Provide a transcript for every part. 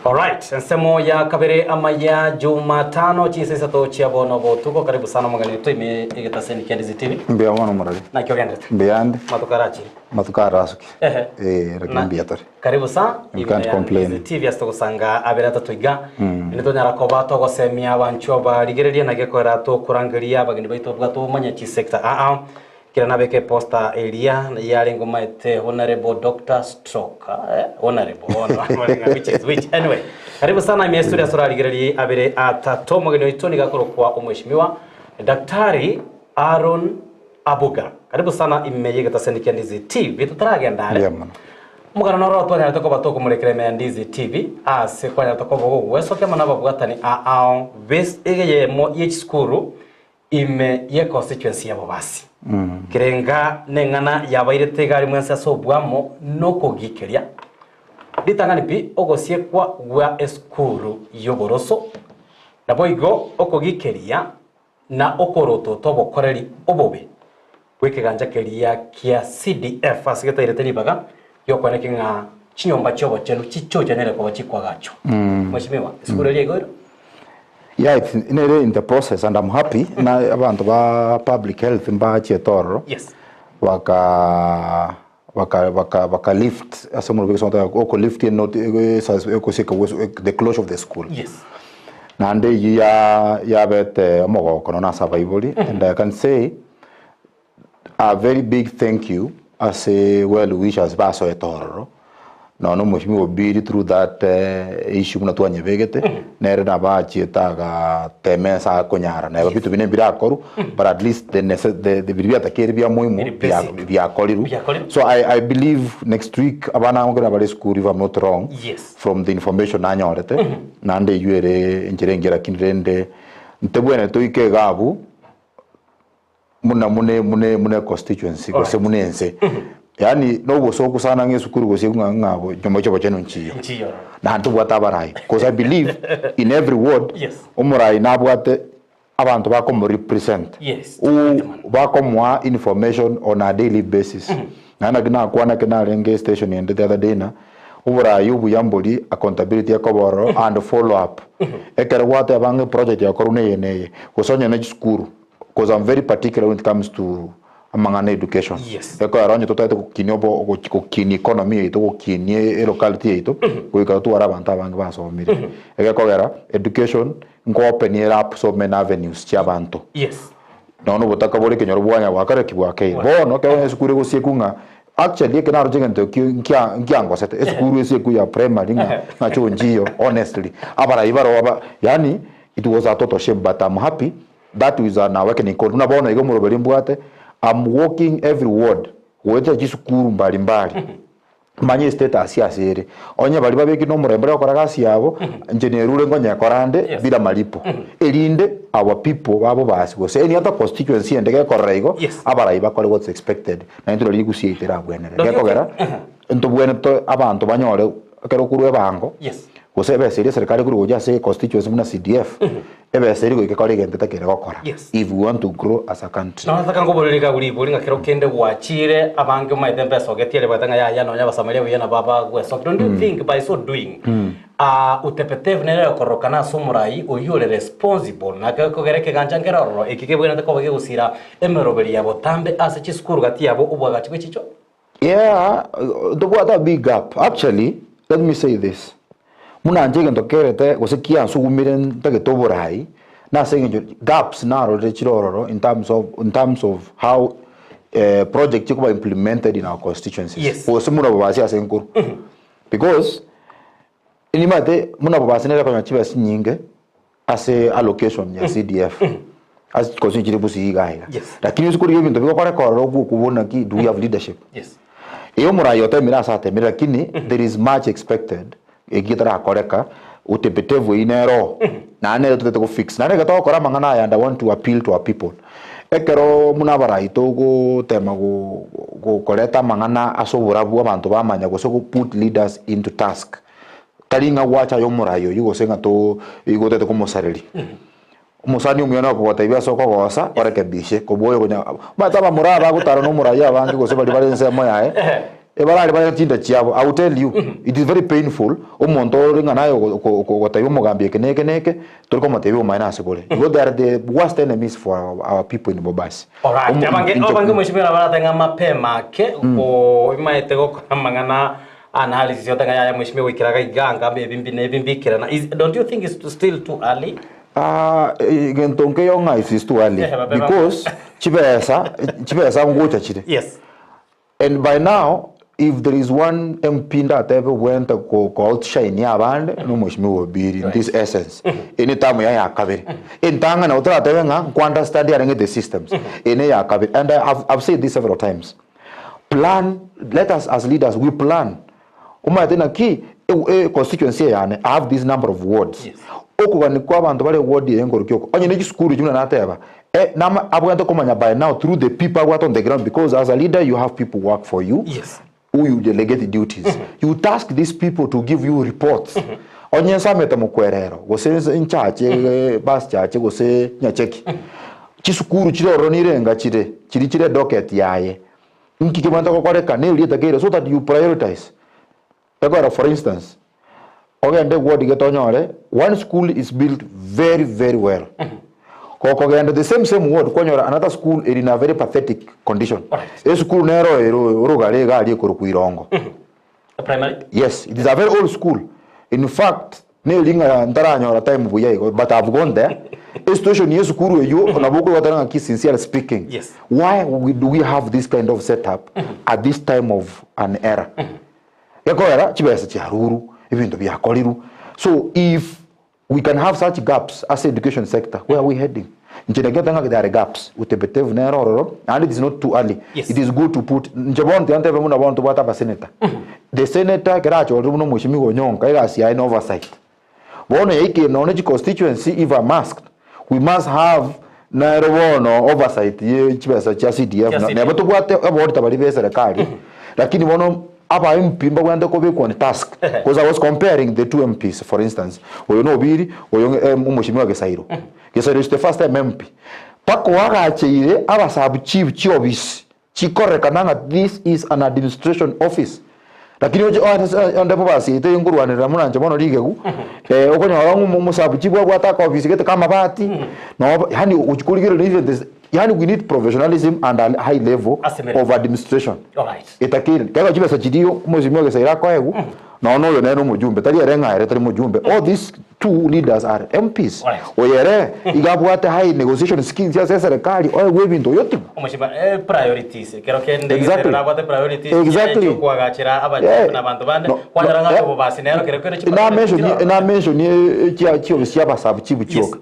Alright, nsemo ya kabere ama ya Jumatano chisesa to chiabono botuko karibu sana mugani to ime igetaseni Kendizi TV. Mbia wana murali. Na kyogendete. Mbiyande. Matukarachi. Matukarazuki. Rakimbi atari. Karibu sana. You can't complain. Kendizi TV asto kusanga abera twiga. Nito nyara koba to gosemia abancho ba ligereria na gekora to kurangiria bagini baito bwato manya chi sector. Kila nabeke posta elia yale ngoma ete Honorable Dr. Stroke. Honorable which anyway. Karibu sana ime studio sura ligereri abere atatu mugeni witoni gakoro kwa umheshimiwa Daktari Aaron Abuga. Karibu sana ime yegetaseni Kendizi TV tutaragenda ale. Mugana noro twanya toko batoko murekere me Kendizi TV ase kwanya toko bogo weso kema nababwatani base egeye mo ye skuru ime ye constituency yabo basi. Kirenga nengana yabaire tegari mwensa sobwamo noko gikeria ditangani pi ogosie kwa gwa eskuru yoboroso na boigo okogikeria na okoroto tobokoreri obobe wekeganja keria kia CDF asigeta ireteni baga yokwaneke nga chinyomba chobo chenu chichoje nere kwa chikwa gacho mheshimiwa eskuru yego. Yeah, it's in the process and I'm happy na abantu ba public health mba chetoro. Yes. Waka lift asomo biko sonta oko lift not eko sika the closure of the school. Yes. Na ande ya bete omogo kono na survival and I can say a very big thank you as a well wishes baso etoro. No mheshimiwa biri through that issue muna tuanye begete nere na bachi taga temesa konyara na bitu bine birakoru but at least the bibia takeri bia muhimu bia koliru. So I believe next week abana ngora bale school if I'm not wrong. Yes. From the information anyorete nande yuere njirengera kinrende ntebwene to ike gabu mune constituency ko se munense. Yani no go so kusana ngesukuru go se ngabo nyomo chobo cheno nchiyo na hantu bwatabarai because I believe in every word. Yes. Umurai nabwate abantu bako represent. Yes. Bako mwa information on a daily basis. Na gina kwana kena renge station and the other day na umurai ubu yamboli accountability yakoboro and follow up ekere wate abange project yakorune yene kusonye na skuru because I'm very particular when it comes to amangana education. Yes. Eko aronye totaite kukinyobo kukini economy ito kukini locality ito kuika tu arabanta abange basomire. Eko kogera education ngo open up so many avenues chabanto. Yes. No botaka bole kenyoro bwanya wakare kibwake. Bono ke esukure go siekunga actually ke naro jengento nkiango sete esukuru esieku ya primary nga chonjio honestly. Abara ibaro aba yani it was a total shame but I'm happy that is an awakening call. Una bono igo muroberi mbwate I'm walking every word wete jisukuru mbali manye status ya sere onye bali babeki no murembere okoragasi yabo engineerure ngonya korande bila malipo elinde our people babo basi go say any other constituency ndege korrego abara iba kole what's expected na into ligu sietera bwenere gekogera into bwene to abantu banyore kero kurwe bango go say be sere serikali kuru goja say constituency muna CDF ebe sere go ikakore genteta kere gokora if we want to grow as a country. No nataka ngoborereka buri nga kero kende gwachire abange maite mbeso getiere batanga ya no basamaria buyana baba gwe. So don't you think by so doing utepetev nere korokana sumurai oyure responsible na ko gereke ganjangera ro ekike bwena ko bage gusira emeroberi yabo tambe ase chiskuru gati yabo ubwagachi kwichicho. Yeah, the what a big gap actually. Let me say this. Muna njege ndokerete gosikia nsugumiren tage toborai na saying gaps na rechiroro in terms of how project chikuba implemented in our constituencies. Yes. Wo simuna babasi asenkuru because inimate muna babasi nera kwa chiba sinyinge ase allocation ya CDF as constituency busi igaiga lakini usikuri yo bintu bikora kora kubona ki do we have leadership. Yes. Iyo murayote mirasa temira lakini there is much expected egitara koreka utepetevu inero na ane tutete ko fix na nega to kora mangana and I want to appeal to our people ekero munabara itogo tema go koleta mangana asoburabu abantu bamanya go so put leaders into task kalinga wacha yo murayo yugo senga to yugo tete ko mosareli musani umyona ko batayibya soko gosa orekebishe ko boyo gonya bataba muraba gutaro no muraya abange go se bali bali nsemo yae ebarari bari tinda chiabo. I will tell you, it is very painful. Omonto ringa nayo ko tayo mo gambie keneke to ko motebi o minus bole. Because they are the worst enemies for our people in Bobasi. Alright, abange mwishimira baratenga mapema ke ko imaete go mangana analysis yotanga ya mwishimira wikiraga iganga bimbikira. Don't you think it's still too early? Gentonke yonga is too early because chibesa ngocha chide. Yes. And by now, if there is one MP that ever went to outshine abande, no mwishimiwa biri in this essence. Anytime ya kabiri. Intanga na utara tewenga ku understand the systems. Ene ya kabiri. And I've said this several times. Plan. Let us as leaders we plan. Umayatena ki constituency yane have this number of wards. Yes. Okugani kwa bantu bale ward yengo rukyoko. Onye neki school juna nateba. Nama abuganda komanya by now through the people who are on the ground, because as a leader you have people work for you. Yes. Who you delegate the duties. You task these people to give you reports. Onye sameta mukwerero. Gose in charge bas charge gose nyacheki. Chisukuru chiro ronirenga chire docket yaye. Nkikimanta ko koreka ne ulita kere so that you prioritize. For instance, ogende ward getonyore, one school is built very very well. Kokogende the same ward konyora another school in a very pathetic condition. A school nero rogale gali kurukuirongo. Primary? Yes, it is a very old school. In fact, nelinga ntaranyora time buya, but I've gone there. A situation yes school you on aboko wataranga ki sincerely speaking. Yes. Why do we have this kind of setup at this time of an era? Yakoera chibesa chiharuru ibintu byakoliru. So if we can have such gaps as the education sector, where are we heading? There are gaps with the betev neroro, and it is not too early. Yes. It is good to put Njabon the Antevamuna want to what up a senator. The senator Karacho or Runo Mushimigo Nyong Kayasi in oversight. One Ake knowledge constituency if I'm masked. We must have Nairobi oversight, CDF, never to what about the card. Lakini wono Aba MP mbagwanda ko be task because I was comparing the two MPs, for instance. Oyo no biri oyo umushimiwa Gesairo. Gesairo is the first time MP. Pako waka acheire aba sub chief chiobis. Chikoreka nanga this is an administration office. Lakini onda bobasi ite nguru anira muna nchabono ligegu. Okonya wangu musabu chief wa ataka office gete kama bati. No yani uchukuligiro even this. Yani we need professionalism and a high level of administration. Alright. Itakiri. Kaya chibe sa chidio muzimio gesaira kwa egu. Na ono yo neno mujumbe. Tali erenga ere tali mujumbe. All these two leaders are MPs. Oyere igabwate high negotiation skills ya serikali oye webinto yote. Omushiba priorities. Kero kende exactly. Abate priorities. Exactly. Kwa gachira abaje na bantu bande kwanaranga ko basi nero kero kero na mention chio bisiaba sabu chibu chioka.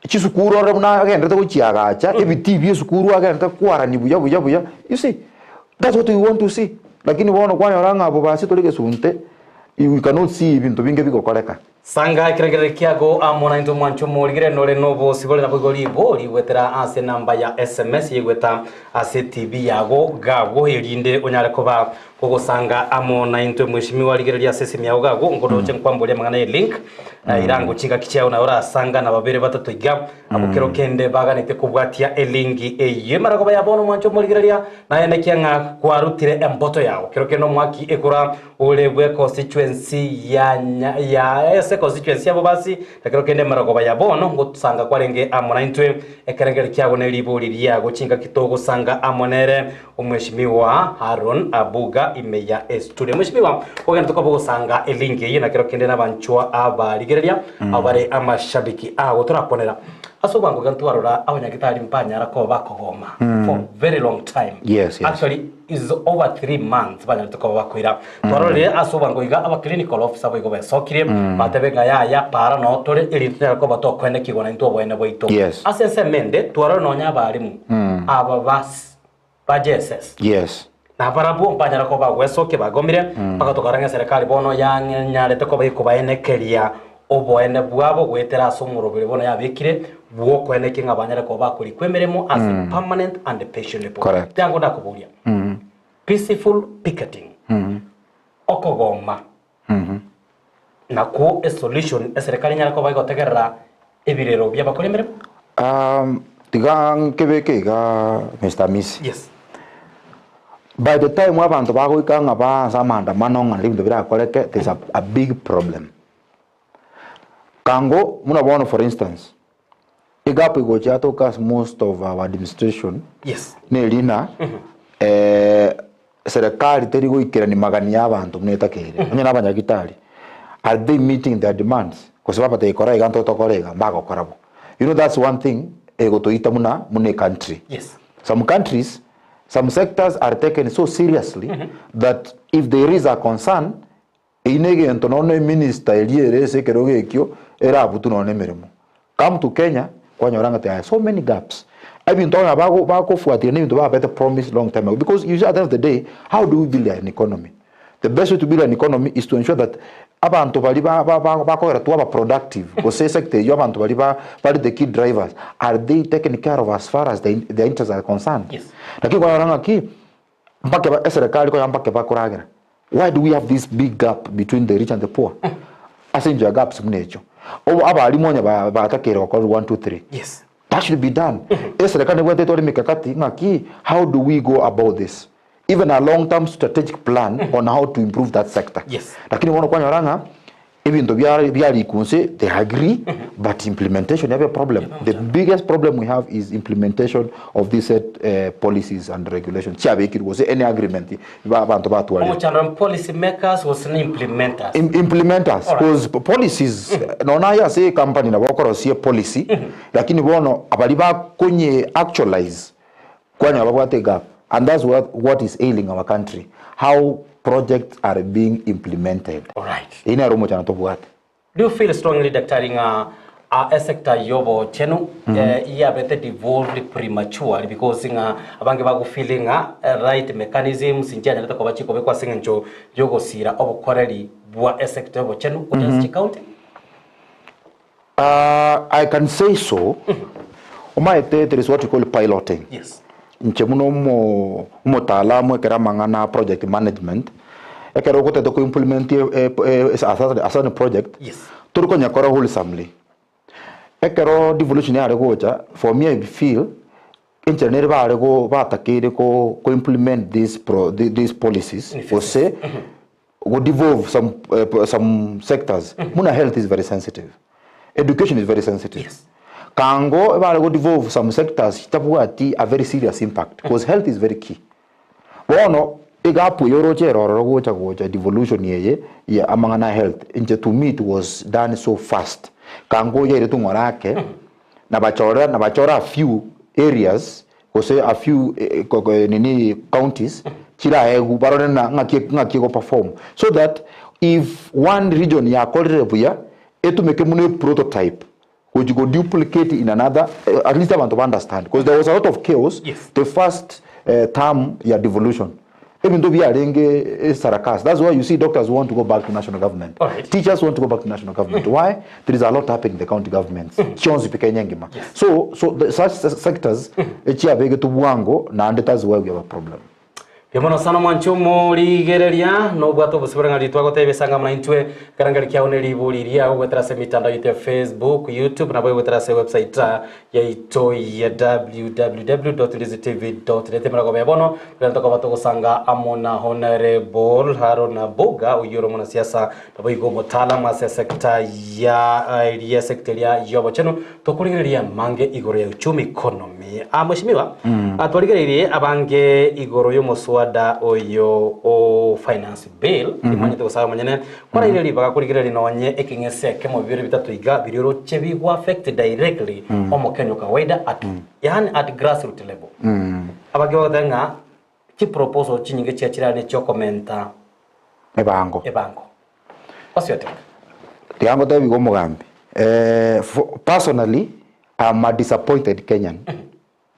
Chisukuru ora muna agenda to chiagacha ebitibi sukuru agenda kwara ni buya. You see, that's what we want to see. Lakini wono kwanaranga abo basi tolike sunte. You cannot see ibintu binge bikokoreka. Sanga kiregere kiago amona into mwancho morigere nole novo sibole na bigoli boli wetera ase namba ya SMS yegweta ase TV yago gago herinde onyare koba kogo sanga amona into mwishimiwa ligere ya sesemi yago gago ngodo chenkwambole mangana link irango chinga kichao na ora sanga na babere batatu iga abukero kende baganite kubwatia elingi eyemara koba yabono mwancho morigere ya na ene kianga kwarutire emboto yago kero keno mwaki ekura olebwe constituency ya constituency abo basi takero kende maragoba ya bono ngo tusanga kwarenge amona intwe ekerengeri kyago ne libuli lyago chinga kitogo sanga amonere umweshimiwa Haron Abuga imeya studio mweshimiwa ogenda tukobo sanga elingi yina kero kende nabanchwa aba ligereria abare amashabiki aho turaponera asoba ngo gantwarora abanyagitari mpanya arako bakogoma for very long time. Yes. Actually is over 3 months banya tukoba bakwira twarore asoba ngo iga aba clinical officer bo igobe sokire batebe ya para no tore irintu arako batokwene kigona into boene boito asense mende twarore no nya barimu aba bas bajeses. Yes. Na barabu mpanya arako bagwesoke bagomire bakatokaranga serikali bono nyarete ko bayikubaene keria oboene bwabo gwetera somurobere bona yabikire bwo kweneke ngabanyara ko bakuri kwemeremo as a permanent and patient report tango ndakuburia peaceful picketing okogoma na ko a solution eserikali nyara ko bagotegerera ebirero byabakoremere tigang kebeke ga Mr. Miss. Yes. by the time abantu bagoikanga ba maandamano ng'andi bintu birakoreke, there's a big problem. Kango muna for instance, igapo igochatokas most of our administration. Yes. Nelina serikali teri goikira ni magani y'abantu mnetakere. Onye n'abanyagitari. Are they meeting their demands? Kusaba te ikora iganto tokorega mbago korabo. You know, that's one thing ego toita mune country. Yes. Some countries, some sectors are taken so seriously that if there is a concern, inege entonone minister eliere sekeroge ekyo era abutunone meremo. Come to Kenya, kwa nyoranga there are so many gaps. I've been talking about fuatia ni to better promise long time ago, because usually at the end of the day, how do we build an economy? The best way to build an economy is to ensure that abantu bali ba productive. Because sector you abantu bali the key drivers, are they taken care of as far as their interests are concerned? Yes. Lakini kwa nanga ki mpaka serikali kwa mpaka bakuragira. Why do we have this big gap between the rich and the poor? Asinja gaps mnecho. Obo abali monya ba atakere kwa 1 2 3. Yes. That should be done. Serikali ngwete tori mikakati ngaki, how do we go about this? Even a long-term strategic plan on how to improve that sector. Yes. Lakini wana kwa nyoranga, even though we kunse, they agree, but implementation have a problem. The biggest problem we have is implementation of these policies and regulations. It was any agreement. Policy makers was implementers. Implementers, because policies, nonaya say company na wakoro see policy, lakini wono abaliba kunye actualize kwanya wabwate gap. And that's what is ailing our country. How projects are being implemented. All right. Do you feel strongly that a sector yobo chenu iya bete devolved prematurely because abange bago feeling right mechanisms njana nataka bachiko bekwa singenjo yogo sira obukoreri bwa a sector yobo chenu kutansi county? I can say so. There is what you call piloting. Yes. Nchemuno mo taalamu ekera mangana project management ekera ko teto ko implement as a project. Yes. Turko nyakora wholesomely ekero devolution ya regocha. For me I feel engineer ba rego ba takire ko implement these policies or say go devolve some sectors. Muna health is very sensitive, education is very sensitive. Yes. Kango eba go devolve some sectors tabuati a very serious impact because health is very key. Bono igapu yorochero rogocha devolution yeye ya amangana health inje to me it was done so fast. Kango yere tungorake na bachora a few areas or say a few nini counties chira egu barone na ngaki go perform so that if one region ya kolere buya etu make mune prototype which you go duplicate in another, at least I want to understand. Because there was a lot of chaos yes. The first term, devolution. Even though we are doing Sarakas, that's why you see doctors want to go back to national government. Right. Teachers want to go back to national government. Why? There is a lot happening in the county governments. Yes. So such sectors, that's why we have a problem. Yemono sana mwancho muri gereria no bwato busubira ritwa gotebesanga muna intwe karangari kya oneri buriria ubetrase mitandao yite Facebook, YouTube na ubetrase website ya ito ya www.liztv.net marago mebono tunataka bato gusanga amona honorable Haruna Boga uyoro muna siasa tabo igo motala ma sekta ya sector ya yobo chenu tokurigeria mange igoro ya uchumi economy amashimiwa atwarigerie abange igoro yo wada oyo o finance bill imanyete gusaba manyene kwara ile libaga kurigirira nonye ekingese kemo bibiri bitatu iga biriro chebi go affect directly omokenyo kawaida at yani at grassroots level abagyo denga ki proposal chinyinge chiachirane cyo commenta ebango what's your take? Tiango tabi go mugambi personally I'm a disappointed Kenyan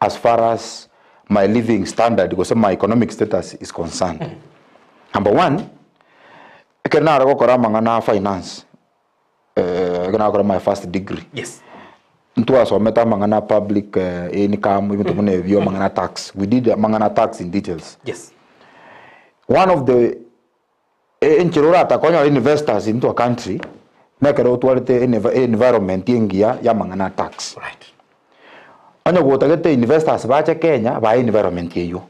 as far as my living standard, because my economic status is concerned. Number one, I can now go to finance. I can now go my first degree. Yes. Into us, we meta mangana public income, even to money view mangana tax. We did mangana tax in details. Yes. One of the investors into a country, make a environment yengia ya mangana tax. Right. Anya go target investors bacha Kenya by environment yeyo.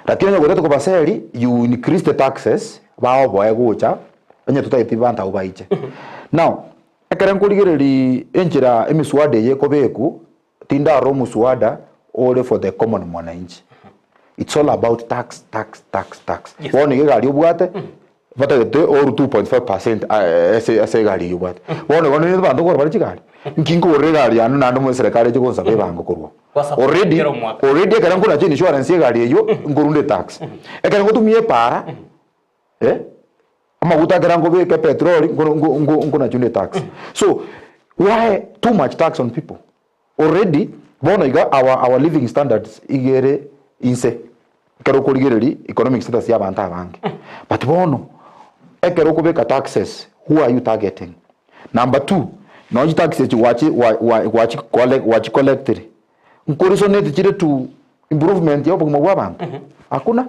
lakini nyogote ko baseri you increase the taxes bao boye gocha enye tutaiti banta ubaiche now ekeren kurigereri enjira emiswade ye kobeku tinda ro muswada all for the common mwananchi. It's all about tax. Yes. Woni gari ubwate bata gete or 2.5% ese gari ubwate woni ni bantu ko bari chigari nkingo ore gari anu nando mu serikali chiko sabe bango kurwo already ekeren kuna chini insurance ye gari eyo ngurunde tax ekeren gotumie para amaguta kerango beke petrol nguna chune tax. So why too much tax on people? Already bona iga our living standards igere inse kero kurigereri economic status ya banta bangi but bono ekero kubeka taxes, who are you targeting? Number 2, no taxes wachi collected nkorisonate chire to improvement ya buguma bwa bantu hakuna.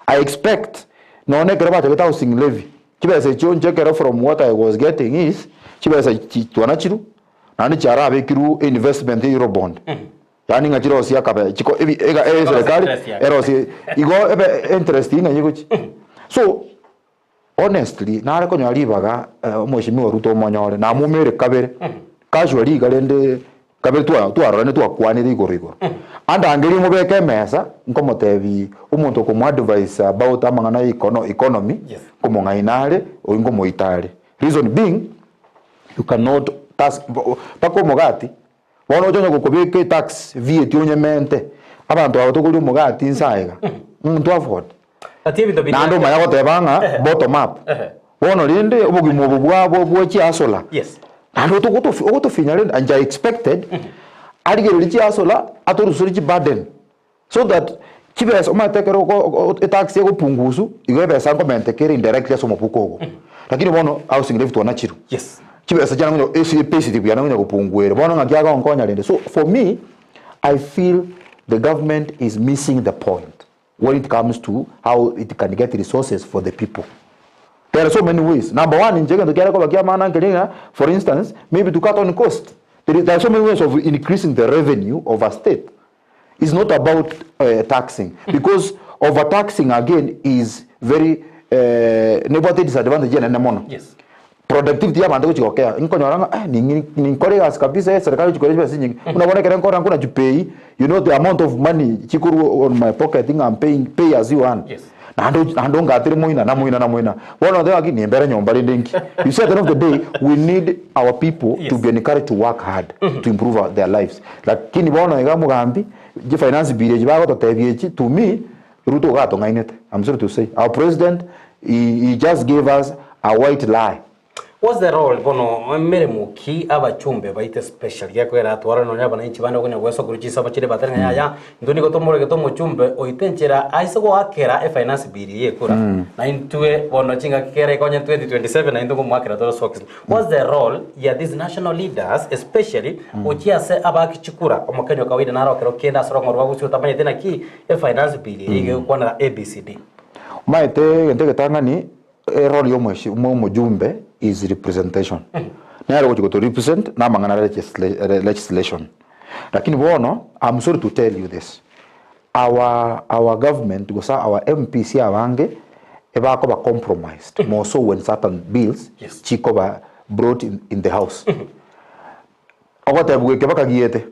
I expect no ne kero bata housing levy kibese chonje kero from what I was getting is kibese chitwana chiru nani chara abekiru investment euro bond yani ngachiro sia kabe chiko ega serikali erosi igo ebe interest inga yiguchi. So honestly nare ko nyari baga mheshimiwa Ruto monyore na mumere kabere casually galende kabere tu arone tu akwanire igorigo anda angeri mubeke mesa nkomotebi umuntu ko advice about amangana economy kumonga inale oingo moitale. Reason being you cannot tax pako mogati wono jonyo kokobeke tax VAT onyemente abantu abotokuri mogati insaiga muntu afford nando maya gotebanga bottom up wono rinde obugimo bwo chiasola nando to finyale and I expected aligeri chiasola atorusuri chi burden so that chibesa omatekero ko tax yego pungusu igobesa ngomente kere indirectly so mopuko lakini wono housing levy to nachiru chibesa jana ngo pesi tibya ngo kupungwera bono ngakyaga onkonya lende. So for me I feel the government is missing the point when it comes to how it can get resources for the people. There are so many ways. Number 1 in jega ndokera ko bakia mana ngelinga, for instance maybe to cut on cost. There are so many ways of increasing the revenue of a state. It's not about taxing because overtaxing again is very negative disadvantage na mono. Productivity ya bantu chikokea inkonyoranga ni koregas kabisa serikali chikoresha pesa nyingi unaona kera nkora kuna jupei you know the amount of money chikuru on my pocket thing I'm pay as you earn ando ngatire moina wona the agini mbere nyomba ndingi. You said at the end of the day we need our people to be encouraged to work hard to improve their lives lakini bona ega mugambi je finance bill je bago totebiechi to me Ruto gato ngainete. I'm sorry to say our president he just gave us a white lie. What's the role bono mere muki abachumbe baite special ya kwera atwara no nyaba n'inchi bana kunya gweso kuruchisa bachire batanga yaya ndoni gotomore gotomo chumbe oitenchera aisogo akera finance bill ye kura na intue bono chinga kikere konya 2027 na ndongo mwakera toro socks. What's the role ya these national leaders especially ochiase abakichukura omukenyo kawaida naro kero kenda sorongo rwagusi utamanye tena ki finance bill ye kwana ABCD maite ngente tangani role yo mujumbe is representation. Nero go to represent na mangana legislation. Lakini bono I'm sorry to tell you this. Our government go sa our MPs abange eba ko ba compromised more so when certain bills chiko ba brought in the house. Ogota buke bakagiete.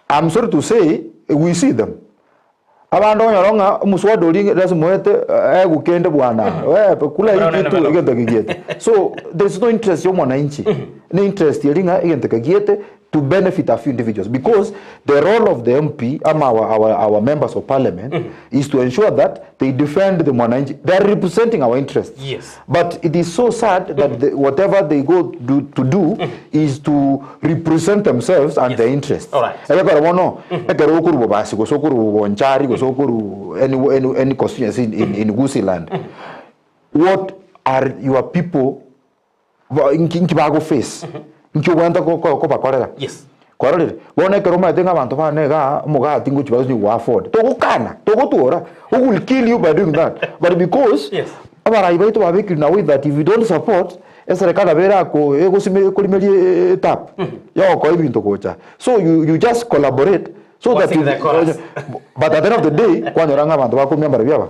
I'm sorry to say we see them. Abando nyoronga muswado linge lazimoete gukende bwana kula ikitu igenda kigiete. So there is no interest yo mwananchi no interest yelinga igenda kigiete to benefit a few individuals because the role of the MP our members of parliament is to ensure that they defend the mwananchi. They are representing our interests. But it is so sad that whatever they go to do is to represent themselves and their interests. Ekara wono ekara okuru bobasi go sokuru bonchari go sokuru any constituency in Gusii land. What are your people inkibago face? Nkiwanda ko bakorera korere wona ke roma denga bantu bane ga muga tingu chibazo ni afford to gukana to gutura who will kill you by doing that but because abara ibaito babiki na way that if you don't support eserekala bera ko ego sime kulimeli tap ya ko ibintu kocha so you just collaborate so that Sing the chorus. but at the end of the day kwanyora ng'abantu bakumya mbara byaba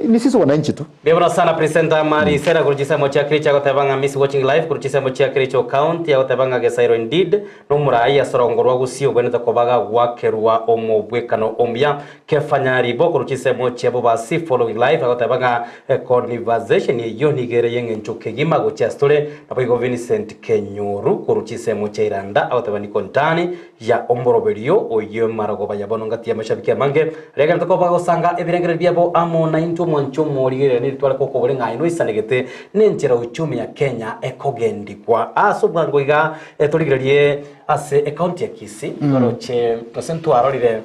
ni sisi wananchi tu. Bebona sana presenter Mari Sera kurichisemo chia kiri chako tabanga miss watching live kurichisemo chia kiri cho count ya tabanga gesairo indeed no murai asorongorwa gusio gweneta kobaga wakerwa omobwekano omya kefanyari bo kurichisemo chia bo basi following live ya tabanga conversation yo nigere yenge nchuke gima gochia story napo Vincent Kenyuru kurichisemo chia iranda au tabani kontani ya omboroberio oyo maragoba ya bono ngati ya mashabiki mange rega ntakobaga osanga ebirengere byabo amona into mwancho morigere ni twala koko bole ngai no isanegete nenchera uchumi ya Kenya ekogendi kwa aso bwango iga toligererie ase account ya Kisii ngoroche percent arorire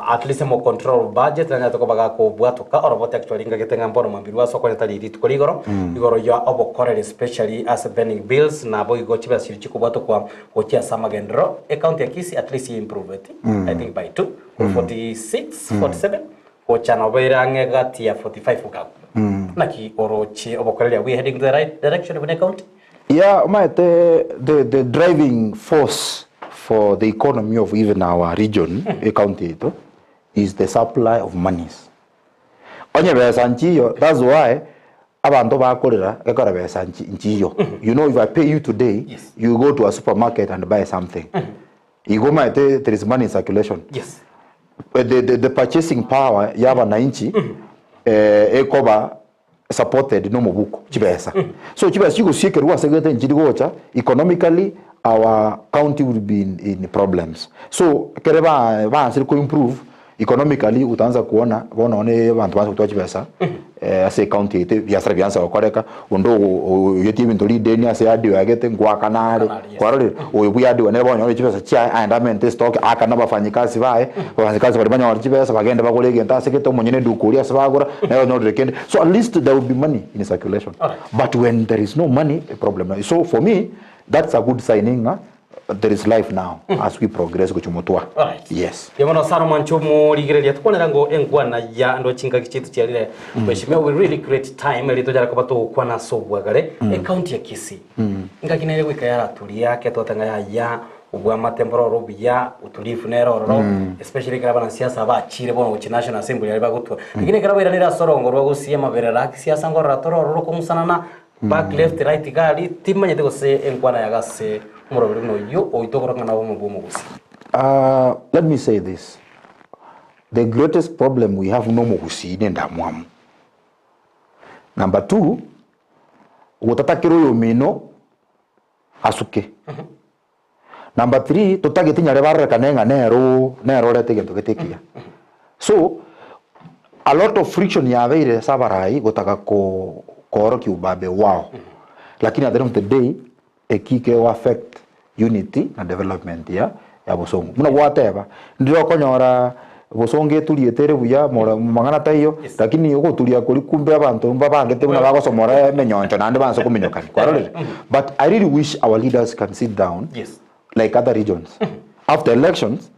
at least mo control budget na tokobaga ko bwatoka orobote actually ngagetenga mbono mambiru aso ko netali ritu koligoro igoro ya obokorere especially as burning bills na boy go chiba sirichi ko bwato kwa ochia samagendro account ya Kisii at least improve it I think by 2 46 47 ochana wera ngegati ya 45 ukaku naki orochi obokorere we heading the right direction of an account. Yeah, the driving force for the economy of even our region, a county, is the supply of monies. Onye besa nchiyo, that's why abantu bakorera ekora besa nchiyo. You know, if I pay you today, yes, you go to a supermarket and buy something. You go there is money in circulation. Yes. The purchasing power yaba na inchi ekoba supported no mobuko chibesa. So chibesa chiko siekerwa segete nchidigocha economically our county will be in problems. So kereba ba ko improve economically utaanza kuona bona one bantu bantu kutoa chibesa as a county ite biasara bianza okoreka undo yeti bintu lideni ase adi yagete ngwa kanare kwarore obuya adi wane bonyo chibesa cha andament stock akana bafanyikazi bae bafanyikazi bali banya chibesa bagenda bakolege ntase keto monyene dukuri ase bagora na no rekende. So at least there will be money in circulation. But when there is no money, a problem. So for me that's a good signing. There is life now as we progress kuchumutua. Right. Yes. Yemono saro manchomo ligerelia tukonera ngo engwana ya ndo chinga kichitu cyarire mweshimia we really great time elito jara kubato kwana sobwagare account ya Kisii. Ngakinere wika yara tuli yake totanga ya ubwa matempororo bya utulifu neroro especially kara bana siasa bachire bono ku National Assembly yari bagutwa. Ngine kara wira nira sorongo rwo gusiya mabere la siasa ngo ratororo ko musanana back left right gali timanye tego se engwana ya gase. Let me say this. The greatest problem we have no mugusi nenda mwamu. Number 2, utatakiro yomino asuke. Number 3, tutagetinya rebara kanenga nero lete gento getekia. So a lot of friction ya veire sabarai gotaka ko oroki ubabe wow. Lakini at the end of the day ekike will affect unity and development ya bosongo muna gwateba ndio konyora bosonge tulietere buya mangana tayo lakini uko tulia kuri kumbe abantu mbabangete muna bagosomora menyoncho nande banso kuminyokani kwarole. But I really wish our leaders can sit down, yes, like other regions after elections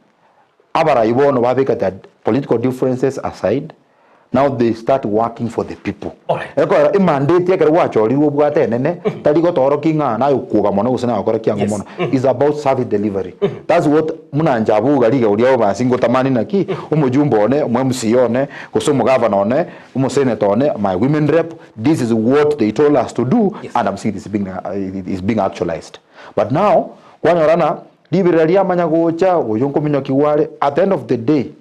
abara ibono babeka that political differences aside. Now they start working for the people. Eko imandate yakere wachori obwate nene tali go toro kinga na ukuga mono usena akora kyango mono is about service delivery. That's what munanjabu galiga uliao basingo tamani naki umujumbo one umMC one kusomo governor one umusenator one my women rep. This is what they told us to do, yes, and I'm seeing this being actualized. But now kwanyorana liberalia manyagocha oyonko minyoki wale at the end of the day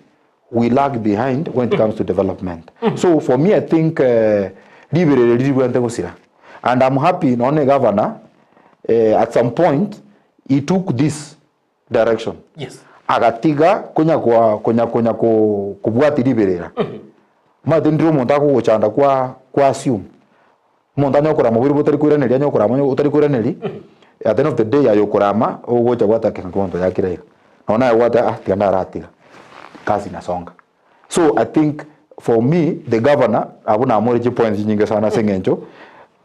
we lag behind when it comes to development. So for me, I think and I'm happy non governor at some point he took this direction. Yes. Agatiga kunya kubwati liberera. Madindro montaku gochanda kwa assume. Montanyo kora mobiri botari kureneli anyo kora manyo utari kureneli. At the end of the day ayokorama ogocha gwata kenkonto yakire. Naona gwata tianda ratiga. Kazi nasonga. So I think for me the governor abuna amoreje points nyingi sana sengencho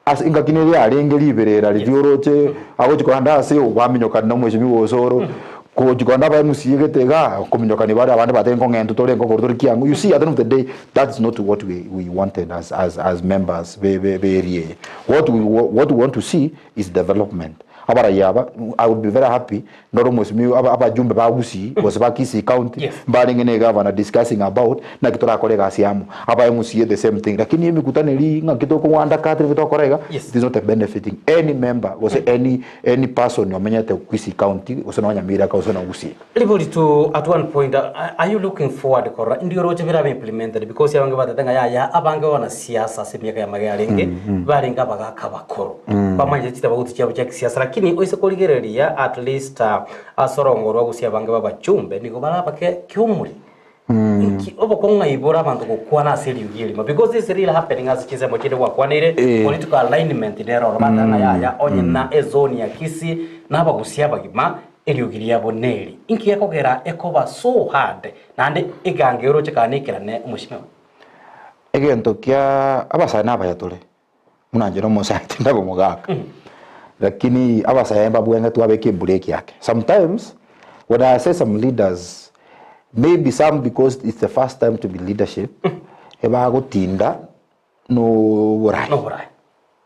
as ingakinere arenge liberera rivyoroche agochikanda ase obaminyokana no mweshimi wosoro kochikanda ba musiyegetega kominyokani bari abandi batengo ngento tore ngo gordo kiangu. You see at the end of the day that's not what we wanted as members be area. What we want to see is development. abara yaba I would be very happy ndoro mwesimi abajumbe ba Gusii was ba Kisii County baringene governor discussing about na kitora korega siamu aba MCA the same thing lakini yemi kutaneli ngakitoko wanda kadri vitokorega it is not a benefiting any member was any person wamenyete Kisii County usona mira ka usona Gusii Everybody to at one point are you looking forward kora ndio roche vira implemented because yabange batatanga ya abange wana siasa semyaka ya magarenge baringa bagaka bakoro bamanje titabaguti cyabo cya siasa lakini oise koligereria at least asorongorwa gusia abange babachumbe niko barabake kyumuri obo konga ibora abantu kokwana seri ugirima because this is really happening as chize mochide wa kwanire political alignment there or batana ya onyina ezone ya Kisii naba gusia bagima eliugiria boneri inki yakogera ekoba so hard nande igangero chikanikirane umushime egento kya abasana bayatole munanjero mosati ndabo mugaka lakini abasaya mbabwenga tuabeke break yake sometimes when I say some leaders maybe some because it's the first time to be leadership eba gotinda no burai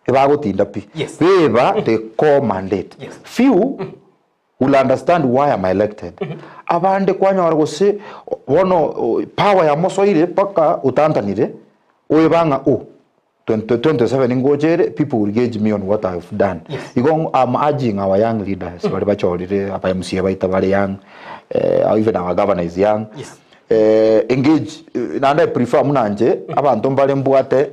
eba gotinda pi beba the core mandate few will understand why I'm elected abande kwanyora gose wono power ya mosoire paka utantanire oyebanga 2027 ingojere people will gauge me on what I've done. I'm urging our young leaders, Apa MCA baita very young, even our governor is young. Engage. And I prefer munanje abantu mbale mbuate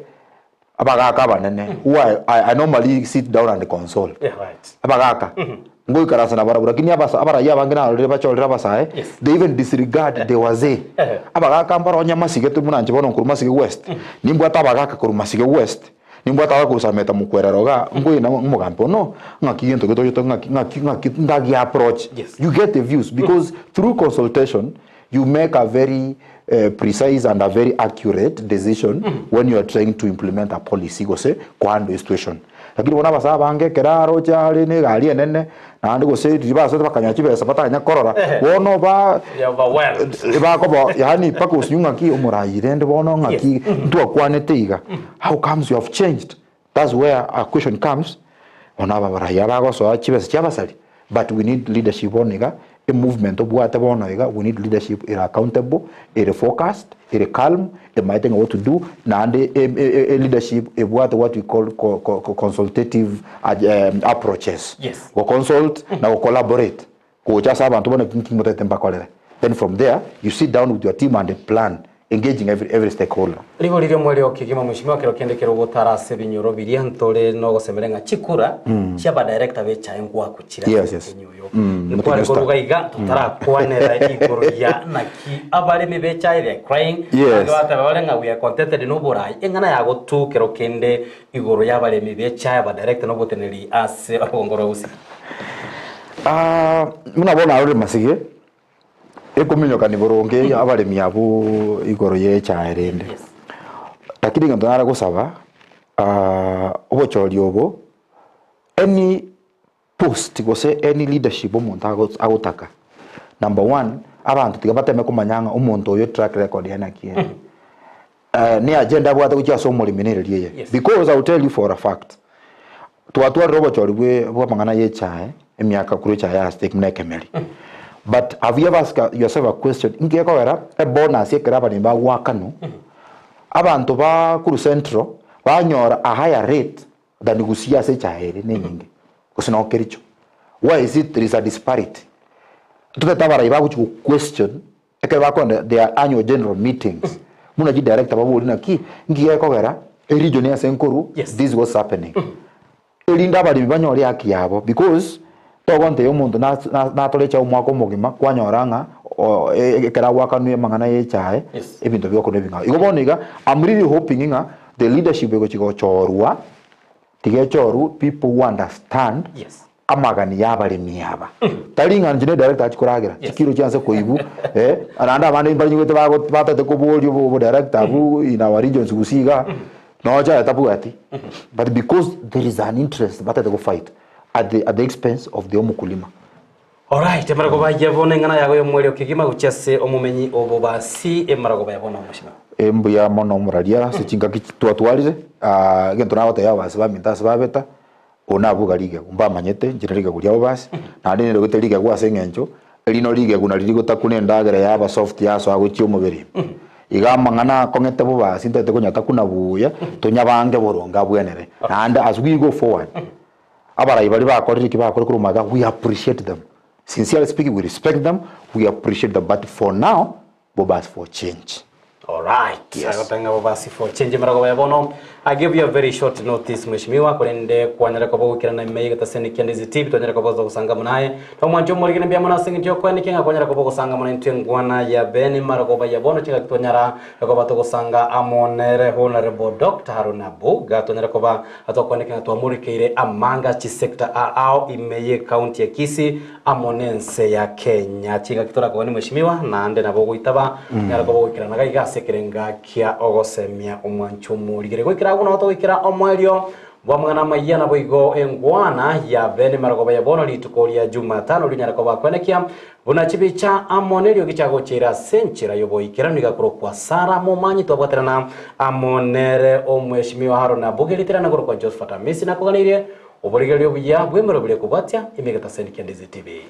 abagaka banene. Who I normally sit down on the console. Abagaka. Ngoi karasa na barabara kini abara ya bangina already bacholera basae they even disregard the waze abagaka mbara onyamasige tu munanje bono kurumasige west nimbo atabagaka kurumasige west nimbo atabakurusa meta mukwereroga ngoi na mugampo no ngakigento gito ngaki ndagi approach you get the views because through consultation you make a very precise and a very accurate decision when you are trying to implement a policy gose kwando situation lakini bona basa bange keraro cyari ne gari enene nandi gose ribaso bakanya kibesa batanya korora wono ba kobo yani pako usinyunga ki umurayire ndi bono ngaki ntua kwanete iga how comes you have changed that's where a question comes ona baraya bago so kibesa cyabasali but we need leadership oniga a movement of what we need leadership is accountable, is focused, is calm, is minding what to do. And a leadership is what we call consultative approaches. Yes. We consult, now we collaborate. Then from there, you sit down with your team and plan, engaging every stakeholder. Ligo lile mwele okigima mheshimiwa kero kende kero gotara sebinyoro biria ntore no gosemerenga chikura cyaba director be cyangwa kuchira kinyoyo ntware ko rugaiga tutara kwanera igoro ya naki abale mebe cyire crying ngwata balenga we are contented no borai engana yago tu kero kende igoro yabale mebe cyaba director no boteneri ase abongoro usi munabona ari masige ekuminyo kaniboronge abalemi abo igoro ye cyarende takiri ngandara gusaba obochori obo any post gose any leadership omuntu agotaka number 1 abantu tigabateme kumanyanga omuntu oyo track record yana kiye ni agenda bwata kucha so muliminererie because I will tell you for a fact twatwa robochori bwe mangana ye chae emyaka kuri cha ya stake mnekemeli. But have you ever asked yourself a question? Inge kawera a bonus yekera bani ba wakano. Abantu ba kuru central banyora a higher rate than gusia se chaere nenyinge. Kusina okericho. Why is it there is a disparity? Tutataba iba ku question eke ba konde their annual general meetings. Muna ji director ba bolina ki ngiye kawera a region ya senkuru this was happening. Elinda bali banyori haki yabo because togonte yomuntu na tolecha umwako mugima kwanyoranga ekera wakanuye mangana ye chae ebintu byoko nebinga igoboniga I'm really hoping the leadership ego chigochorwa tigechoru people who understand amagani yabali miyaba talinga njine director achikuragira chikiro chyanse koibu ananda abandi mbali ngwete batate ko bolyo director bu in our regions gusiga no cha tapu ati but because there is an interest batate go fight at the expense of the omukulima. Alright, emarago bayabona ngana yago yomwele okigima guchase omumenyi obobasi emarago bayabona omushima. Embuya mono muralia sechinga kitwatwalize gento nabata yabase baminta babeta ona buga liga umba manyete njira liga kuria obasi na ndine gote liga kwa sengencho elino liga kuna liga takunendagera yaba soft yaso aguchio mubiri igamangana kongete bubasi ndete kunyata kuna buya tunyabange boronga bwenere and as we go forward abarayi bari bakorera kibakore kurumaga we appreciate them sincerely speaking we respect them we appreciate them but for now bobas for change. All right. Yes. For change I give you a very short notice mheshimiwa kurende kwanyara kwa bukira na imeiga taseni kiandizi TV twanyara kwa bozo kusanga munaye tomwanjo muri gine byamana singityo kwani kinga kwanyara kwa kusanga muna ntengwana ya beni maragoba ya bono chinga twanyara kwa bato kusanga amonere honorable Dr. Haruna Buga twanyara kwa atokwane kinga twamurikire amanga chi sector ao imeye county ya Kisii amonense ya Kenya chinga kitora kwa ni mheshimiwa na ande nabo guitaba nyara kwa bukira na gaiga sekerenga kia ogosemia omwancho muri gire gwikira guno to gwikira omwelio bwa mwana mayana boigo engwana ya bene maragoba ya bono litukoria Jumatano linyara kwa kwenekia buna chibicha amonelio gichago chira senchira yoboikira nigakuro kwa Sara Momanyi twabaterana amonere omweshimiwa Haruna Buga litirana kwa Josephat Amisi na kuganirie oborigelio buya bwemero bile kubatia imegata sendi Kiandizi TV.